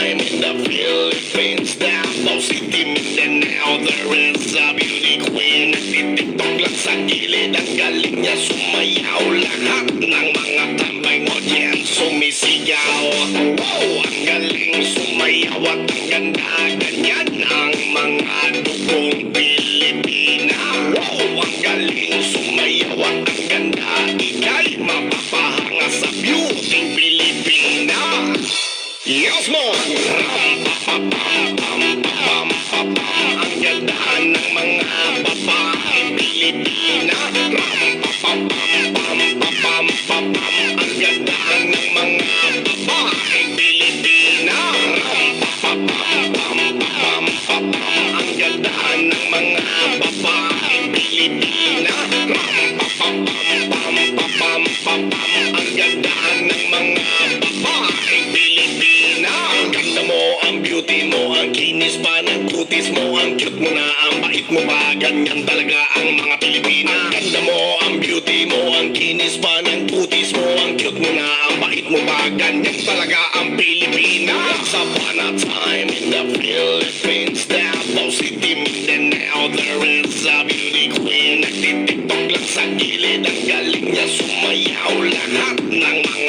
time in the Philippines, Davao City, Mindanao. There is a beauty queen. Nagtitiktok lang sa gilid, ang galing niya sumayaw. Lahat ng mga tambay mo dyan sumisigaw. Wow, ang galing sumayaw at ang ganda. Ganyan ang mga dugong Pilipina. Wow, ang galing sumayaw at ang ganda. Ika'y mapapahanga sa beauty Pilipina. Yes, mo! Ram-pa-pa-pam-pam-pam-pam. Ang ganda ng mga babaeng Pilipina. Ram-pa-pa-pam-pam-pam-pam. Ang ganda ng mga babaeng Pilipina. Ram-pa-pa-pam-pam-pam-pam. Ang ganda ng mga babaeng Pilipina. Ram-pa-pa-pam-pam-pam-pam. Ang ganda ng mga babaeng Pilipina. Ang ganda mo, ang beauty mo, ang kinis pa ng kutis mo, ang cute mo na, ang bait mo pa, ganyan talaga ang mga Pilipina. Ang ganda mo, ang beauty mo, ang kinis pa ng kutis mo, ang cute mo na, ang bait mo pa, ganyan talaga ang Pilipina. Once upon a time in the Philippines, Davao City, Mindanao. There is a beauty queen. Nagtitiktok lang sa gilid, ang galing niya sumayaw. Lahat ng mga